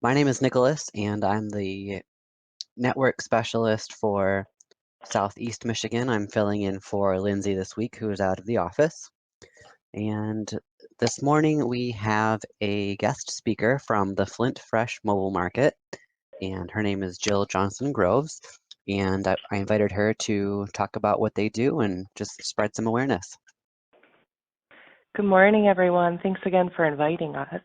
My name is Nicholas, and I'm the network specialist for Southeast Michigan. I'm filling in for Lindsay this week, who is out of the office. And this morning we have a guest speaker from the Flint Fresh Mobile Market, and her name is Jill Johnson Groves. And I invited her to talk about what they do and just spread some awareness. Good morning, everyone. Thanks again for inviting us.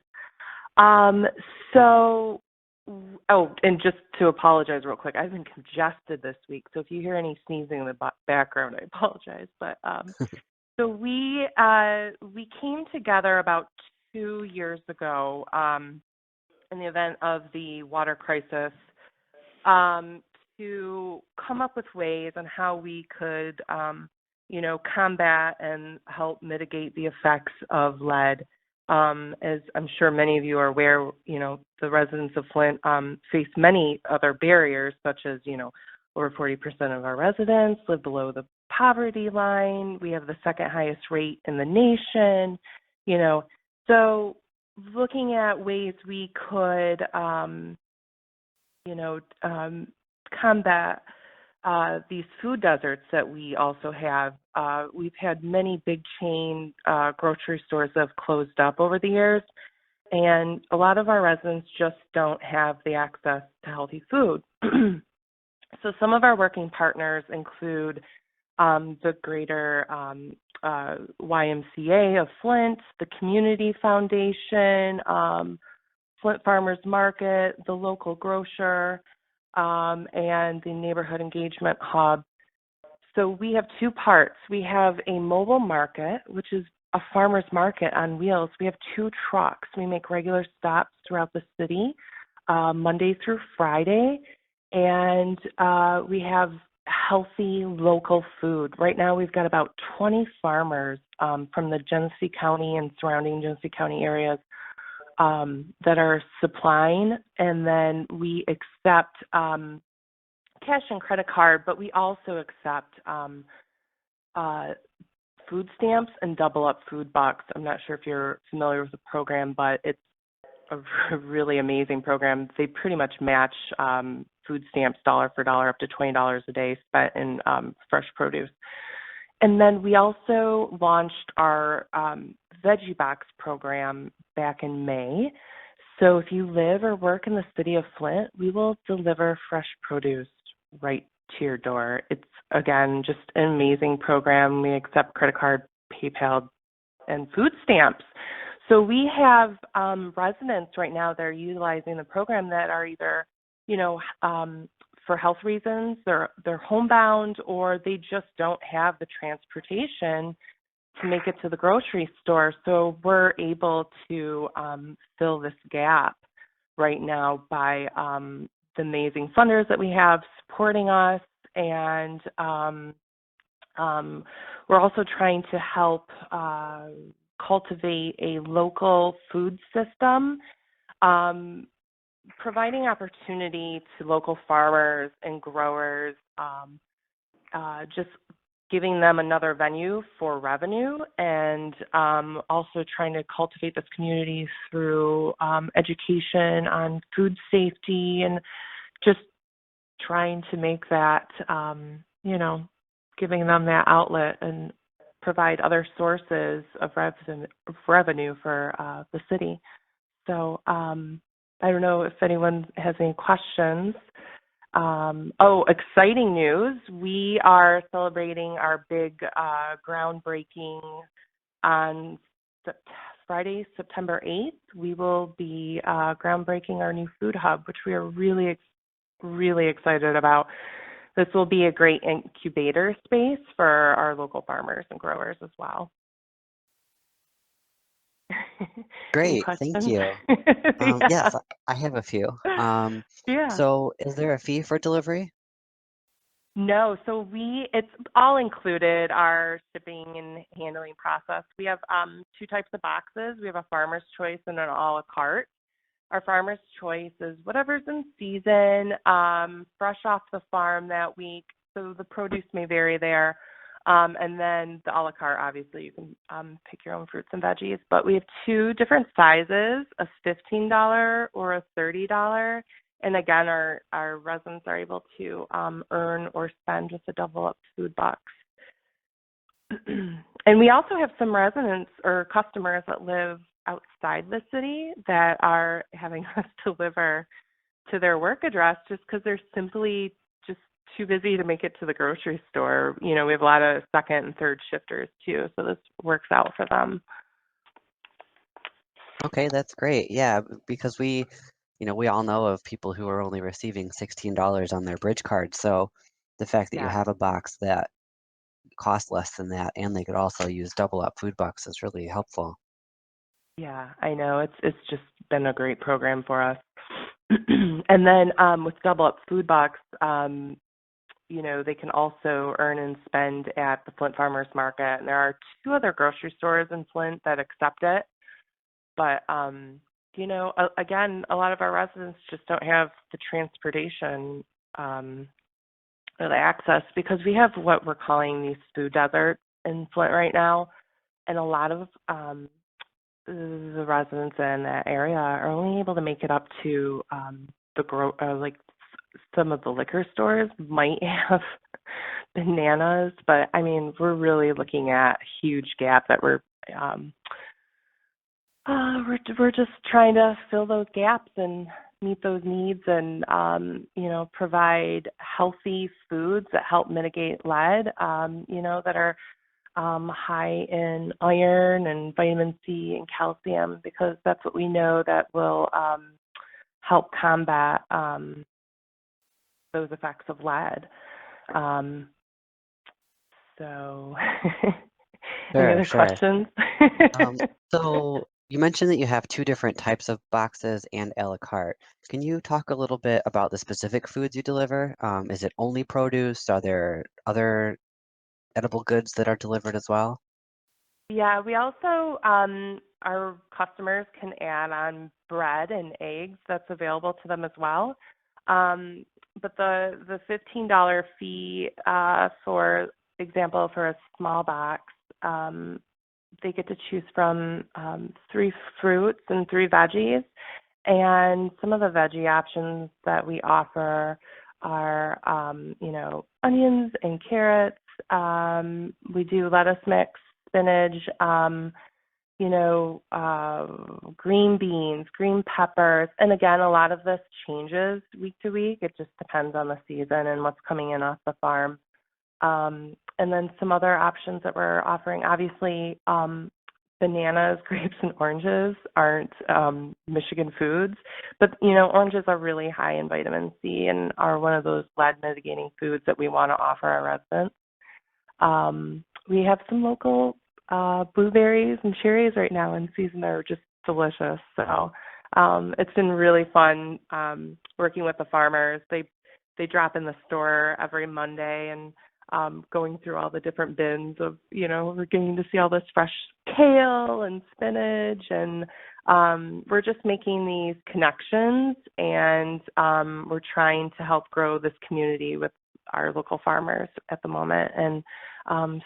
Um, so, and just to apologize real quick, I've been congested this week, so if you hear any sneezing in the background, I apologize. But so we came together about 2 years ago in the event of the water crisis um, to come up with ways on how we could, combat and help mitigate the effects of lead. As I'm sure many of you are aware, the residents of Flint face many other barriers, such as, over 40% of our residents live below the poverty line. We have the second highest rate in the nation, so looking at ways we could, you know, um, combat these food deserts that we also have. We've had many big chain grocery stores that have closed up over the years, and a lot of our residents just don't have the access to healthy food. So some of our working partners include the greater YMCA of Flint, the Community Foundation, Flint Farmers Market, the local grocer, and the Neighborhood Engagement Hub. So we have two parts. We have a mobile market, which is a farmer's market on wheels. We have two trucks. We make regular stops throughout the city, Monday through Friday, and we have healthy local food. Right now we've got about 20 farmers from the Genesee County and surrounding Genesee County areas that are supplying, and then we accept cash and credit card, but we also accept food stamps and double up food bucks. I'm not sure if you're familiar with the program, but it's a really amazing program. They pretty much match food stamps dollar for dollar up to $20 a day spent in fresh produce. And then we also launched our Veggie Box program back in May. So if you live or work in the city of Flint, we will deliver fresh produce right to your door. It's, again, just an amazing program. We accept credit card, PayPal, and food stamps. So we have residents right now that are utilizing the program that are either, for health reasons, they're homebound, or they just don't have the transportation to make it to the grocery store. So we're able to fill this gap right now by the amazing funders that we have supporting us, and we're also trying to help cultivate a local food system, providing opportunity to local farmers and growers, just giving them another venue for revenue, and also trying to cultivate this community through education on food safety, and just trying to make that, giving them that outlet and provide other sources of revenue for the city. So I don't know if anyone has any questions. Exciting news. We are celebrating our big groundbreaking on Friday, September 8th. We will be groundbreaking our new food hub, which we are really, really excited about. This will be a great incubator space for our local farmers and growers as well. Any Great, thank questions? you. Yeah. Yes, I have a few. Yeah. So is there a fee for delivery? No, so it's all included, our shipping and handling process. We have two types of boxes. We have a farmer's choice and an a la carte. Our farmer's choice is whatever's in season, fresh off the farm that week. So the produce may vary there. And then the a la carte, obviously, you can pick your own fruits and veggies. But we have two different sizes, a $15 or a $30. And again, our residents are able to earn or spend with a double up food box. And we also have some residents or customers that live outside the city that are having us deliver to their work address just because they're simply just too busy to make it to the grocery store. We have a lot of second and third shifters too, so this works out for them. Okay, that's great. Yeah, because we all know of people who are only receiving $16 on their bridge card. So the fact that you Yeah. have a box that costs less than that and they could also use double up food bucks is really helpful. Yeah, I know. It's just been a great program for us. And then with Double Up Food Box, they can also earn and spend at the Flint Farmers Market. And there are two other grocery stores in Flint that accept it. But, again, a lot of our residents just don't have the transportation or the access because we have what we're calling these food deserts in Flint right now. And a lot of the residents in that area are only able to make it up to like some of the liquor stores might have bananas, but I mean we're really looking at a huge gap that we're just trying to fill those gaps and meet those needs and provide healthy foods that help mitigate lead, that are high in iron and vitamin C and calcium because that's what we know that will help combat those effects of lead. So, any Sure, other sure. questions? Um, so you mentioned that you have two different types of boxes and a la carte. Can you talk a little bit about the specific foods you deliver? Is it only produce? Are there other edible goods that are delivered as well? Yeah, we also, our customers can add on bread and eggs that's available to them as well. But the $15 fee, for example, for a small box, they get to choose from three fruits and three veggies. And some of the veggie options that we offer are, onions and carrots. We do lettuce mix, spinach, green beans, green peppers. And again, a lot of this changes week to week. It just depends on the season and what's coming in off the farm. And then some other options that we're offering, obviously, bananas, grapes, and oranges aren't Michigan foods, but oranges are really high in vitamin C and are one of those lead mitigating foods that we want to offer our residents. We have some local blueberries and cherries right now in season that are just delicious. So it's been really fun working with the farmers. They drop in the store every Monday and going through all the different bins of, we're getting to see all this fresh kale and spinach and we're just making these connections and we're trying to help grow this community with our local farmers at the moment. And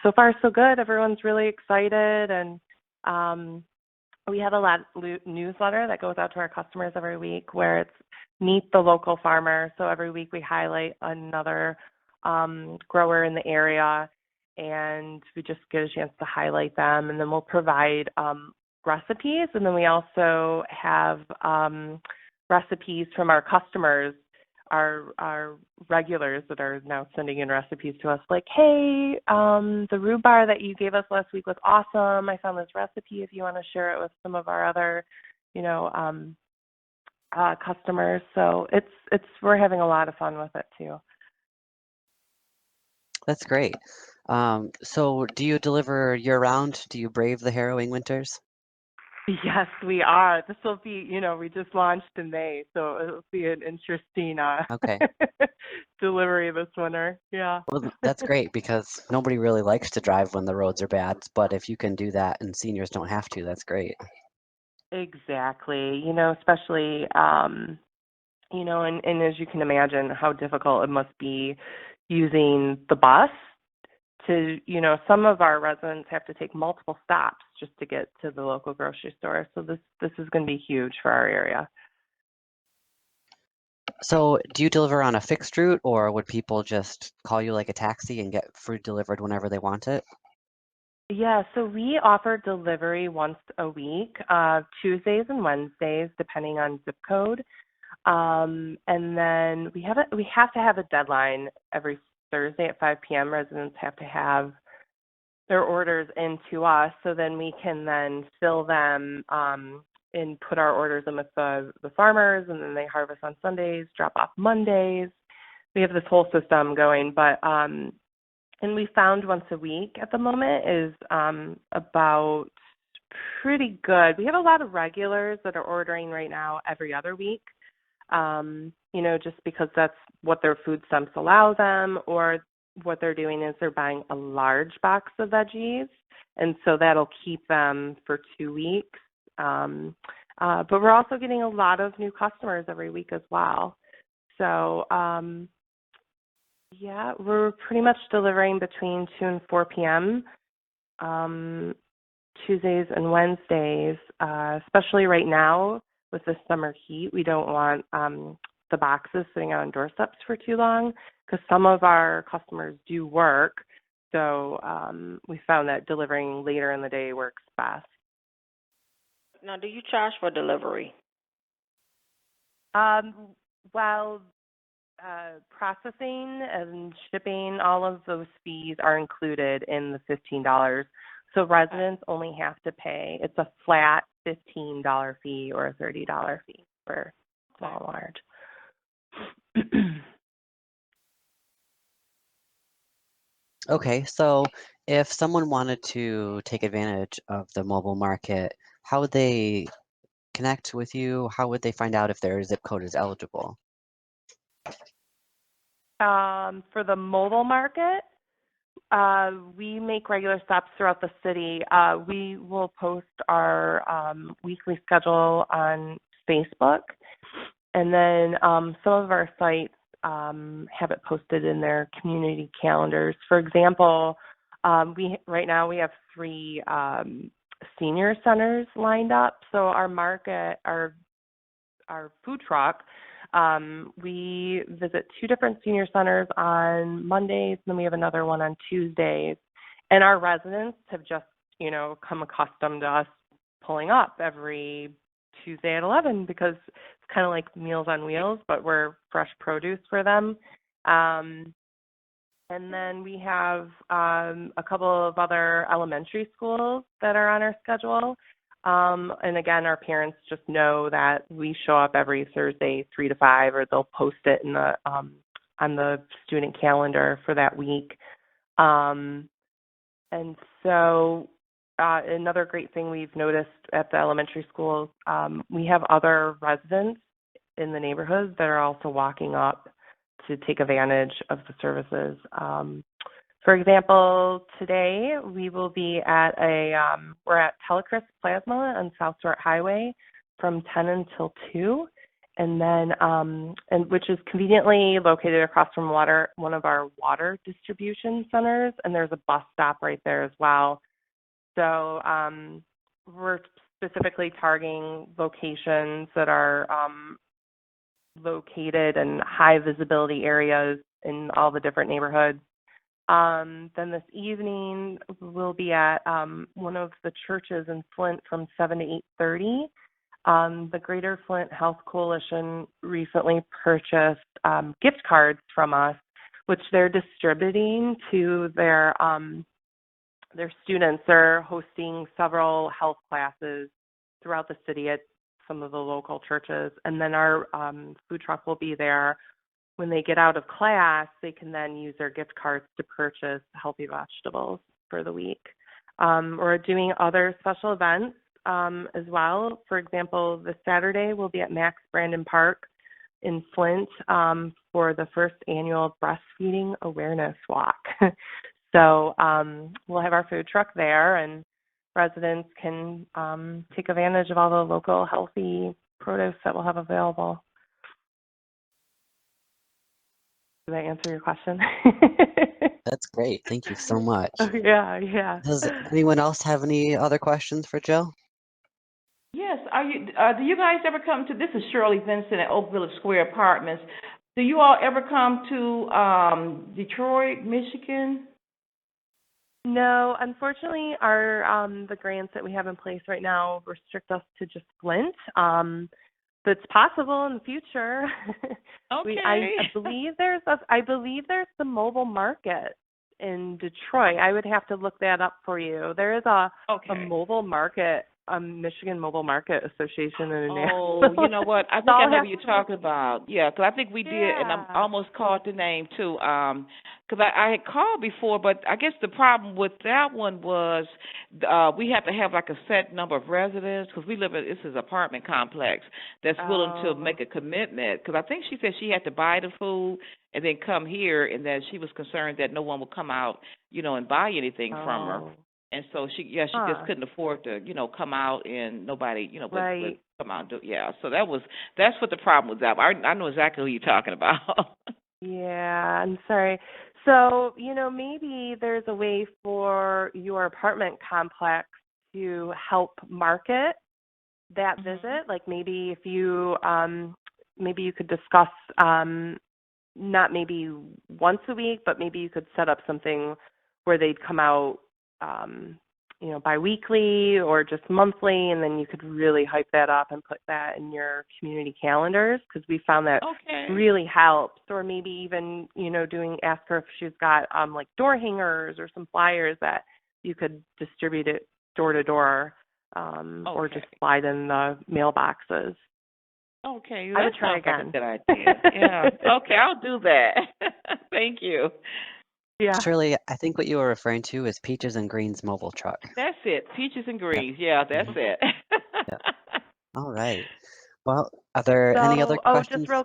so far, so good. Everyone's really excited. And we have a newsletter that goes out to our customers every week where it's meet the local farmer. So every week we highlight another grower in the area and we just get a chance to highlight them. And then we'll provide recipes. And then we also have recipes from our customers, our regulars that are now sending in recipes to us like, hey, the rhubarb that you gave us last week was awesome. I found this recipe if you want to share it with some of our other, customers. So we're having a lot of fun with it too. That's great. So do you deliver year-round? Do you brave the harrowing winters? Yes, we are. This will be, we just launched in May, so it'll be an interesting Okay. delivery this winter. Yeah. Well, that's great because nobody really likes to drive when the roads are bad, but if you can do that and seniors don't have to, that's great. Exactly. Especially, and as you can imagine, how difficult it must be using the bus some of our residents have to take multiple stops just to get to the local grocery store. So this is going to be huge for our area. So do you deliver on a fixed route, or would people just call you like a taxi and get food delivered whenever they want it? Yeah, so we offer delivery once a week, Tuesdays and Wednesdays, depending on zip code. And then we have to have a deadline every Thursday at 5 p.m. Residents have to have their orders into us, so then we can then fill them and put our orders in with the farmers, and then they harvest on Sundays, drop off Mondays. We have this whole system going, but and we found once a week at the moment is about pretty good. We have a lot of regulars that are ordering right now every other week, just because that's what their food stamps allow them, or what they're doing is they're buying a large box of veggies, and so that'll keep them for 2 weeks. But we're also getting a lot of new customers every week as well. So, yeah, we're pretty much delivering between 2 and 4 p.m. Tuesdays and Wednesdays, especially right now with the summer heat. We don't want the boxes sitting on doorsteps for too long because some of our customers do work. So we found that delivering later in the day works best. Now, do you charge for delivery? Well, processing and shipping, all of those fees are included in the $15. So residents only have to pay. It's a flat $15 fee or a $30 fee for small and large. Okay, so if someone wanted to take advantage of the mobile market, how would they connect with you? How would they find out if their zip code is eligible? For the mobile market, we make regular stops throughout the city. We will post our weekly schedule on Facebook, and then some of our sites have it posted in their community calendars. For example, right now we have 3 senior centers lined up. So our market, our food truck, we visit 2 different senior centers on Mondays, and then we have another one on Tuesdays. And our residents have just, come accustomed to us pulling up every Tuesday at 11 because it's kind of like Meals on Wheels, but we're fresh produce for them. And then we have a couple of other elementary schools that are on our schedule. And again, our parents just know that we show up every Thursday, 3 to 5, or they'll post it in the on the student calendar for that week. And so another great thing we've noticed at the elementary schools, we have other residents in the neighborhood that are also walking up to take advantage of the services. For example, today we will be at we're at Telecris Plasma on South Shore Highway from 10 until 2, and then and which is conveniently located across from one of our water distribution centers, and there's a bus stop right there as well. So we're specifically targeting locations that are located in high visibility areas in all the different neighborhoods. Then this evening we'll be at one of the churches in Flint from 7 to 8:30. The Greater Flint Health Coalition recently purchased gift cards from us, which they're distributing to their students. They're hosting several health classes throughout the city at some of the local churches, and then our food truck will be there. When they get out of class, they can then use their gift cards to purchase healthy vegetables for the week. We're doing other special events as well. For example, this Saturday we'll be at Max Brandon Park in Flint for the first annual breastfeeding awareness walk. So we'll have our food truck there, and residents can take advantage of all the local healthy produce that we'll have available. Did I answer your question? That's great. Thank you so much. Oh, yeah. Does anyone else have any other questions for Jill? Yes. Do you guys ever come to, this is Shirley Vincent at Oak Village Square Apartments. Do you all ever come to Detroit, Michigan? No, unfortunately, our the grants that we have in place right now restrict us to just Flint. But it's possible in the future. I Okay. believe there's the mobile market in Detroit. I would have to look that up for you. There is a Okay. mobile market, Michigan Mobile Market Association in Oh, Indianapolis. you know what? I So think I I'll know have what you're to look. talking about. Yeah, 'cause I think we did, and I Yeah. almost called the name too. 'Cause I had called before, but I guess the problem with that one was we have to have like a set number of residents, 'cause we live in, this is an apartment complex that's willing to Oh. make a commitment. 'Cause I think she said she had to buy the food and then come here, and that she was concerned that no one would come out, and buy anything from her. Oh. And so she just Huh. couldn't afford to, come out, and nobody, would Right. come out and do. Yeah, so that's what the problem was. That I know exactly who you're talking about. Yeah, I'm sorry. So, maybe there's a way for your apartment complex to help market that Mhm. visit. Like maybe if you maybe you could discuss not maybe once a week, but maybe you could set up something where they'd come out biweekly or just monthly, and then you could really hype that up and put that in your community calendars, because we found that Okay. really helps. Or maybe even ask her if she's got like door hangers or some flyers that you could distribute it door to door, or just Okay. slide in the mailboxes. Okay. I That would try sounds like a again. good idea. Yeah. Okay, I'll do that. Thank you. Yeah. Shirley, I think what you were referring to is Peaches and Green's mobile truck. That's it. Peaches and Yep. greens. Yeah, that's Hmm. it. Yep. All right. Well, are there any other So, questions? Sure.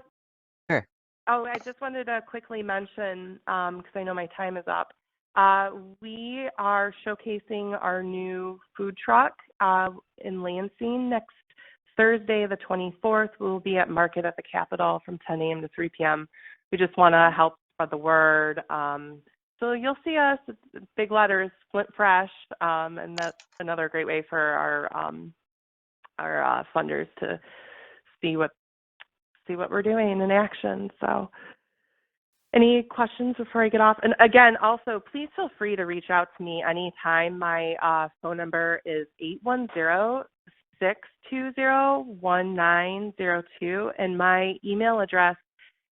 I just wanted to quickly mention, because I know my time is up. We are showcasing our new food truck in Lansing next Thursday, the 24th. We will be at Market at the Capitol from 10 a.m. to 3 p.m. We just want to help spread the word. So you'll see us, it's big letters, Flint Fresh, and that's another great way for our funders to see what we're doing in action. So any questions before I get off? And again, also, please feel free to reach out to me anytime. My phone number is 810-620-1902, and my email address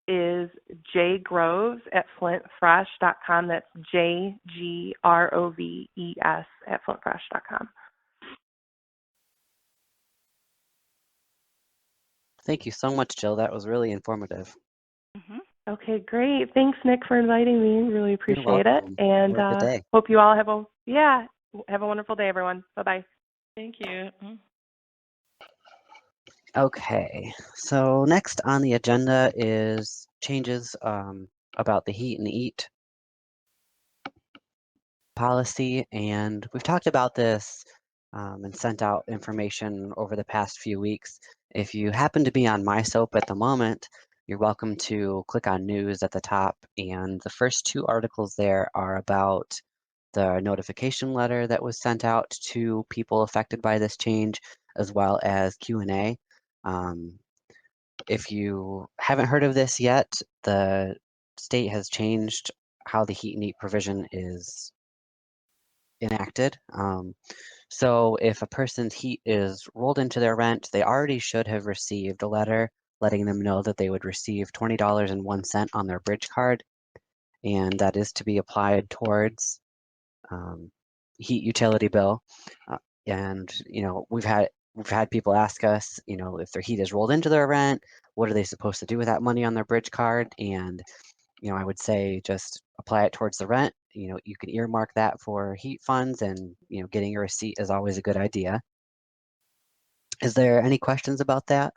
is jgroves@flintfresh.com. That's JGROVES@flintfresh.com. Thank you so much, Jill. That was really informative. Mhm. Okay, great. Thanks, Nick, for inviting me. Really You're appreciate it. welcome. And Have a good day. hope you all have a wonderful day, everyone. Bye-bye. Thank you. Mhm. Okay, so next on the agenda is changes about the heat and eat policy, and we've talked about this and sent out information over the past few weeks. If you happen to be on MySoap at the moment, you're welcome to click on news at the top, and the first two articles there are about the notification letter that was sent out to people affected by this change, as well as Q&A. If you haven't heard of this yet, the state has changed how the heat and eat provision is enacted. So if a person's heat is rolled into their rent, they already should have received a letter letting them know that they would receive $20.01 on their bridge card, and that is to be applied towards heat utility bill. And we've had people ask us, if their heat is rolled into their rent, what are they supposed to do with that money on their bridge card? And I would say just apply it towards the rent. You can earmark that for heat funds, and getting a receipt is always a good idea. Is there any questions about that?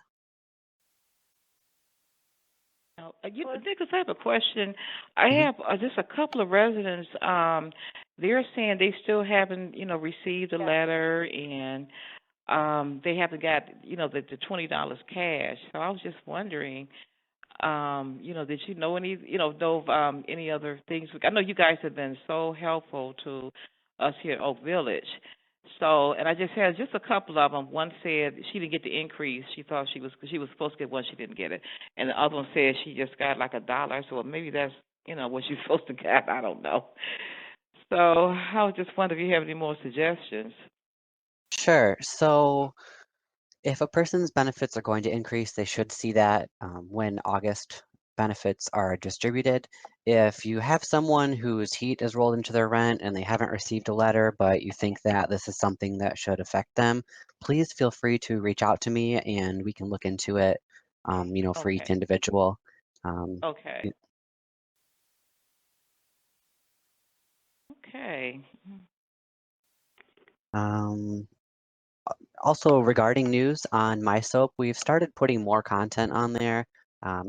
Nicholas, I have a question. I Mhm. have just a couple of residents. They're saying they still haven't, received a letter, and they haven't got, the $20 cash. So I was just wondering, Did you know any other things? I know you guys have been so helpful to us here at Oak Village. So, and I just had just a couple of them. One said she didn't get the increase. She thought she was supposed to get one, she didn't get it. And the other one said she just got like $1. So maybe that's what she's supposed to get. I don't know. So I was just wondering if you have any more suggestions. Sure. So if a person's benefits are going to increase, they should see that when August benefits are distributed. If you have someone whose heat is rolled into their rent and they haven't received a letter, but you think that this is something that should affect them, please feel free to reach out to me and we can look into it, for each Okay. individual. Um, Okay. Okay. um, Also, regarding news on MySoap, we've started putting more content on there.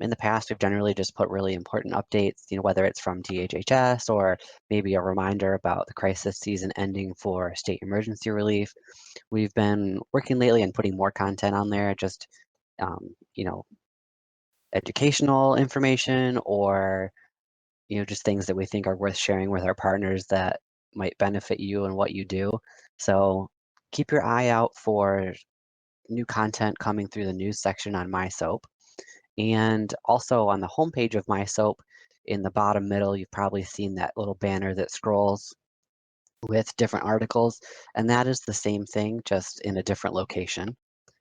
In the past, we've generally just put really important updates, whether it's from DHHS or maybe a reminder about the crisis season ending for state emergency relief. We've been working lately on putting more content on there, just, um, you know, educational information or, just things that we think are worth sharing with our partners that might benefit you and what you do. So keep your eye out for new content coming through the news section on MySoap. And also on the homepage of MySoap, in the bottom middle, you've probably seen that little banner that scrolls with different articles, and that is the same thing, just in a different location.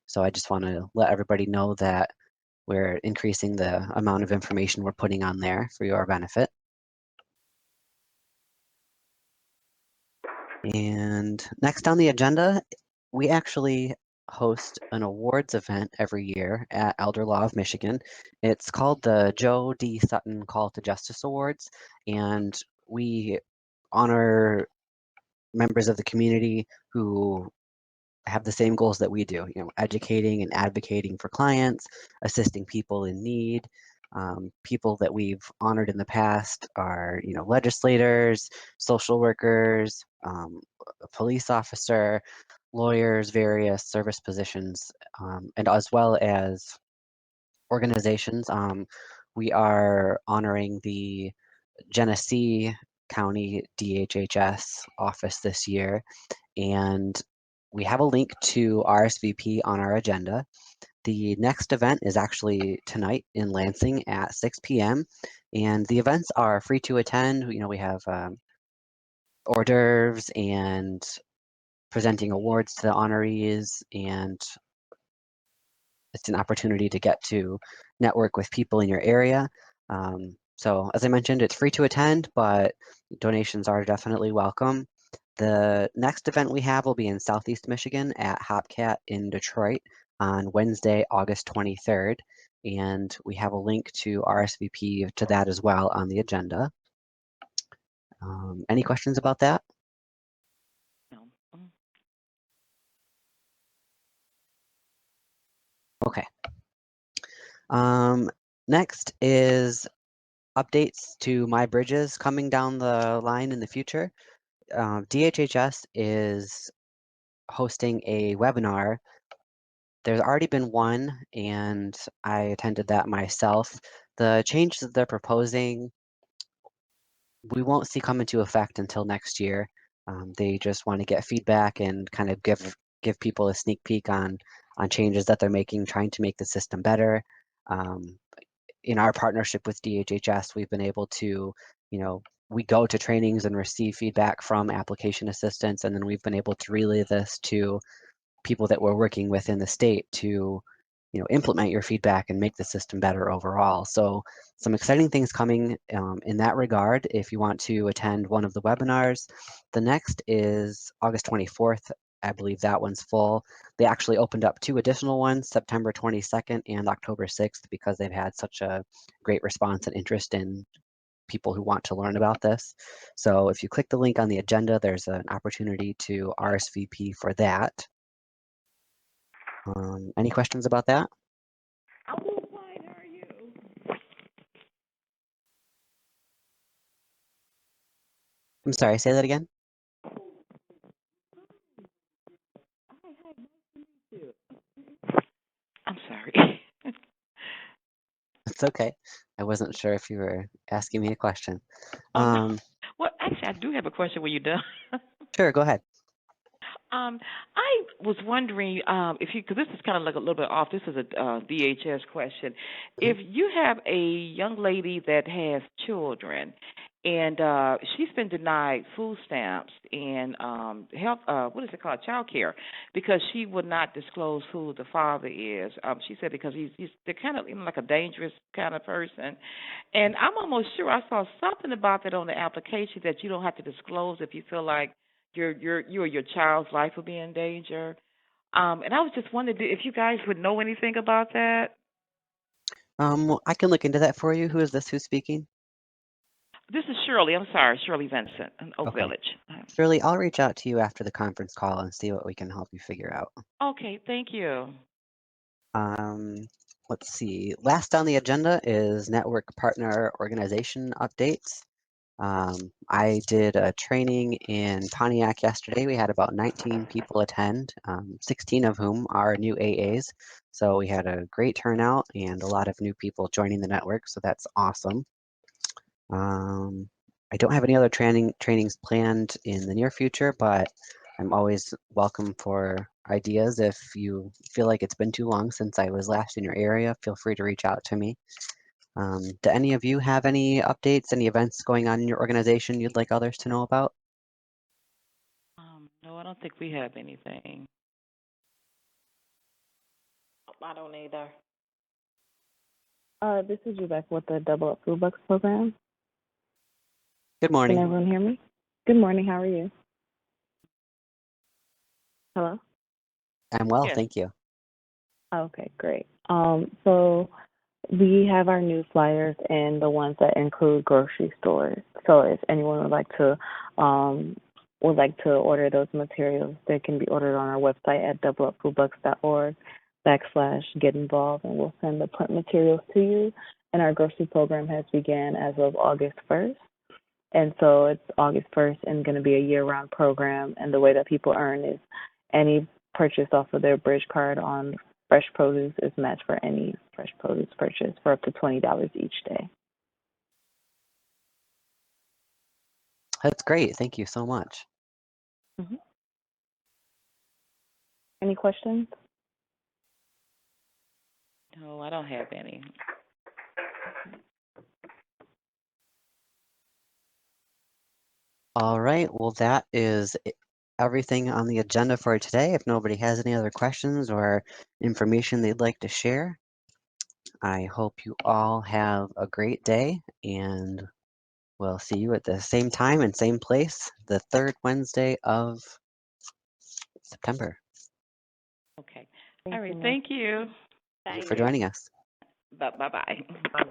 So I just want to let everybody know that we're increasing the amount of information we're putting on there for your benefit. And next on the agenda, we actually host an awards event every year at Elder Law of Michigan. It's called the Joe D. Sutton Call to Justice Awards, and we honor members of the community who have the same goals that we do, educating and advocating for clients, assisting people in need. People that we've honored in the past are, legislators, social workers, a police officer, lawyers, various service positions, and as well as organizations. We are honoring the Genesee County DHHS office this year, and we have a link to RSVP on our agenda. The next event is actually tonight in Lansing at 6 p.m. And the events are free to attend. We have hors d'oeuvres and presenting awards to the honorees, and it's an opportunity to get to network with people in your area. So as I mentioned, it's free to attend, but donations are definitely welcome. The next event we have will be in Southeast Michigan at Hopcat in Detroit on Wednesday, August 23rd. And we have a link to RSVP to that as well on the agenda. Any questions about that? No. Okay. Next is updates to My Bridges coming down the line in the future. DHHS is hosting a webinar. There's already been one, and I attended that myself. The changes that they're proposing, we won't see come into effect until next year. They just want to get feedback and kind of give people a sneak peek on changes that they're making, trying to make the system better. In our partnership with DHHS, we've been able to, we go to trainings and receive feedback from application assistants, and then we've been able to relay this to people that we're working with in the state to, implement your feedback and make the system better overall. So some exciting things coming in that regard if you want to attend one of the webinars. The next is August 24th. I believe that one's full. They actually opened up 2 additional ones, September 22nd and October 6th, because they've had such a great response and interest in people who want to learn about this. So if you click the link on the agenda, there's an opportunity to RSVP for that. Any questions about that? How wide are you? I'm sorry, say that again. I'm sorry. It's okay. I wasn't sure if you were asking me a question. Oh no. Um, Well, actually, I do have a question when you're done. sure, go ahead. I was wondering if you, because this is kind of like a little bit off. This is a DHS question. Mhm. If you have a young lady that has children, and she's been denied food stamps and health, what is it called, child care, because she would not disclose who the father is. She said because he's they're kind of like a dangerous kind of person, and I'm almost sure I saw something about that on the application that you don't have to disclose if you feel like you or your child's life will be in danger. And I was just wondering if you guys would know anything about that. Well, I can look into that for you. Who is this who's speaking? This is Shirley. I'm sorry, Shirley Vincent in Oak Okay. Village. Shirley, I'll reach out to you after the conference call and see what we can help you figure out. Okay, thank you. Um, let's see. Last on the agenda is network partner organization updates. I did a training in Pontiac yesterday. We had about 19 people attend, 16 of whom are new AAs. So we had a great turnout and a lot of new people joining the network. So that's awesome. I don't have any other trainings planned in the near future, but I'm always welcome for ideas. If you feel like it's been too long since I was last in your area, feel free to reach out to me. Do any of you have any updates, any events going on in your organization you'd like others to know about? No, I don't think we have anything. I don't either. This is Rebecca with the Double Up Food Bucks program. Good Can morning. everyone hear me? Good morning. How are you? Hello? I'm well, Yes. thank you. Okay, great. So we have our new flyers and the ones that include grocery stores. So if anyone would like to order those materials, they can be ordered on our website at doubleupfoodbucks.org/get involved, and we'll send the print materials to you. And our grocery program has began as of August 1st. And so it's August 1st and going to be a year-round program. And the way that people earn is any purchase off of their bridge card on fresh produce is matched for any fresh produce purchase for up to $20 each day. That's great. Thank you so much. Mm-hmm. Any questions? No, I don't have any. All right, well, that is everything on the agenda for today. If nobody has any other questions or information they'd like to share, I hope you all have a great day, and we'll see you at the same time and same place, the third Wednesday of September. Okay. Thank All right. you, Miss. Thank you. Thank you Thank for you. joining us. Bye bye.